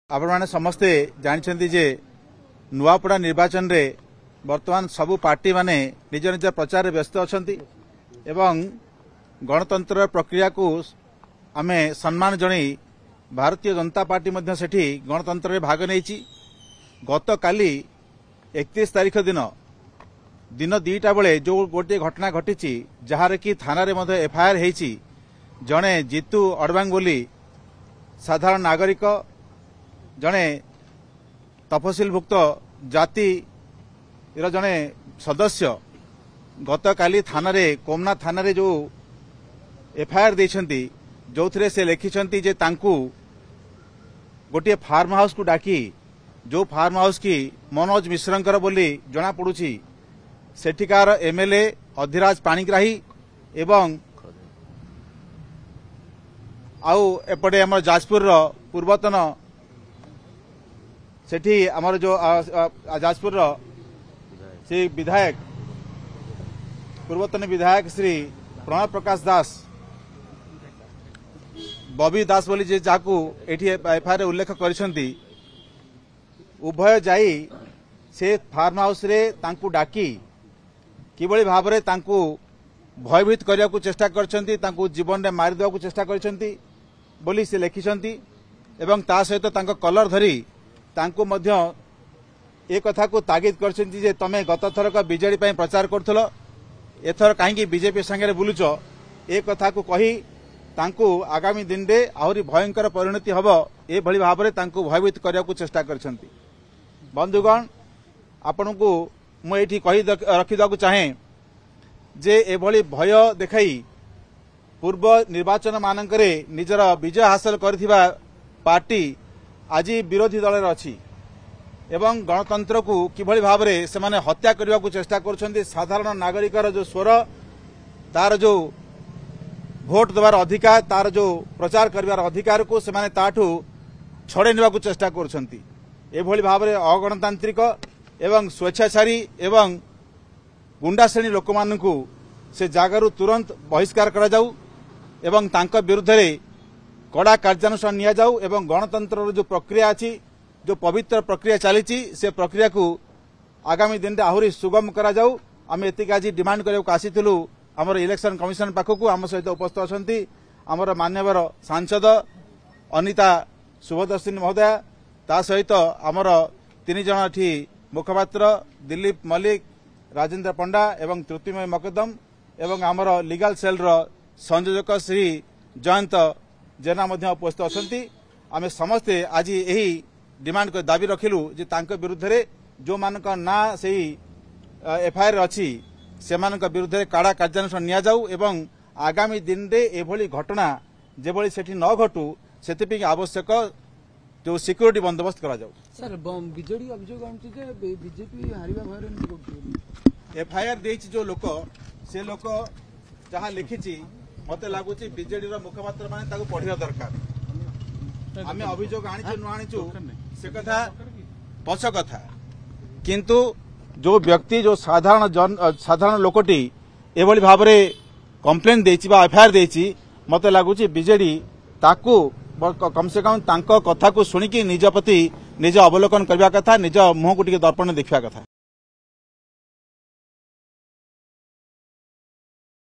आपण मैंने समस्ते जानते जे नुआपड़ा निर्वाचन रे वर्तमान सबु पार्टी माने निज निज प्रचार रे व्यस्त अछंती एवं गणतंत्र प्रक्रिया को आमे सम्मान जणई भारतीय जनता पार्टी मध्य सेठी गणतंत्र रे भाग नेछि। गत काली 31 तारीख दिन दिन 2टा बेले जो गोटे घटना घटी जहार कि थाना रे मध्य एफआईआर हेछि। जणे जीतू अडबांग बोली साधारण नागरिक जणे तफसिलभुक्त जाति जणे सदस्य गत काली थाना रे कोमना थाना रे जो एफआईआर देछंती जो थे से लिखिछंती जे तांकू गोटे फार्म हाउस को डाकी जो फार्म हाउस की मनोज मिश्रंकर बोली जना पड़ुछि सेठिकार एमएलए अधिराज पाणिग्राही एवं आउ एपटे आम जाजपुर पूर्वतन सेठी आमर जो जाजपुर से विधायक पूर्वतन विधायक श्री प्रणव प्रकाश दास बबी दास बोली जे जाकू एठी एफआईआर उल्लेख करिसंती उभय जाई से फार्म हाउस रे तांकू डाकी किबळी भाबरे तांकू भयभीत करिया को चेष्टा करछंती तांकू जीवन रे मारि देवा को चेष्टा करछंती बोली से लिखिछंती एवं ता सहित तांको कलर धरी तांकू मध्य एक कथा को तागिद करछंती जे तमे गत थरक बीजेडी पई प्रचार करथलो एथर काहेकि बीजेपी संगे बुलुच एक कथा को कही तांकू आगामी दिन रे आहुरी भयंकर परिणति हबो ए भली भाबरे तांकू भयभीत करिया को चेष्टा करछंती। बंधुगण आपन को मु एठी कही रखिदा को चाहे जे ए भली भय देखाई पूर्व निर्वाचन मानकरे निजर विजय हासिल करथिबा पार्टी आज विरोधी दल अच्छी एवं गणतंत्र को किभली भाबरे से माने हत्या करने को चेष्टा कर साधारण नागरिकर जो स्वर तार जो भोट देवार अधिकार तार जो प्रचार करिवार अधिकार को से माने ताठू छड़े नेबा को चेष्टा करछंती। एभली भाबरे अगणतांत्रिक एवं स्वेच्छाचारी एवं गुंडा श्रेणी लोक मानकू से जागारू तुरंत बहिष्कार करा जाऊ एवं तांका विरुद्ध रे कड़ा कार्यानुष्ठान निया जाऊ एवं गणतंत्र जो प्रक्रिया अच्छी जो पवित्र प्रक्रिया चली से प्रक्रिया को आगामी दिन में आहुरी सुगम करा जाऊ। आम एतिक आज डिमांड करने आसीलु आमर इलेक्शन कमिशन पाखक आम सहित उपस्थित अच्छा आमर मान्यवर सांसद अनिता शुभदर्शिनी महोदया ता सहित आमर 3 जन एठी मुखपात्र दिलीप मल्लिक राजेंद्र पंडा एवं तृतीमय मकदम एवं आमर लीगल सेल संयोजक श्री जयंत जेना मध्य उपस्थित अच्छा। आम समस्ते आज यही डिमांड कर दाबी रखिलु जे तांको विरुद्ध रे जो मानक ना सही एफआईआर अच्छी से मानक विरुद्ध रे काड़ा कार्यानुष्ठान निया जाऊ एवं आगामी दिन रे एभली घटना जेभली सेठी न घटू सेति आवश्यक जो सिक्योरिटी बंदोबस्त करा जाऊ। सर बीजेडी अभियोग आनछि जे बीजेपी हारिबा भयर एफआईआर देछि जो लोक से लोक जहां लिखिछि मते लागुछि बीजेडी रो मुखपात्र माने ताको पढिया दरकार। आमे अभियोग आनिछु न आनिछु से कथा पछ कथा किंतु जो व्यक्ति जो साधारण लोकटी एभली भाबरे कंप्लेन देछि बा एफआईआर देछि मते लागुछि बीजेडी ताकू कम से कम तांको कथा को सुनिकी निज प्रति निज अवलोकन करबा कथा निज मुह को टिके दर्पण देखिबा कथा।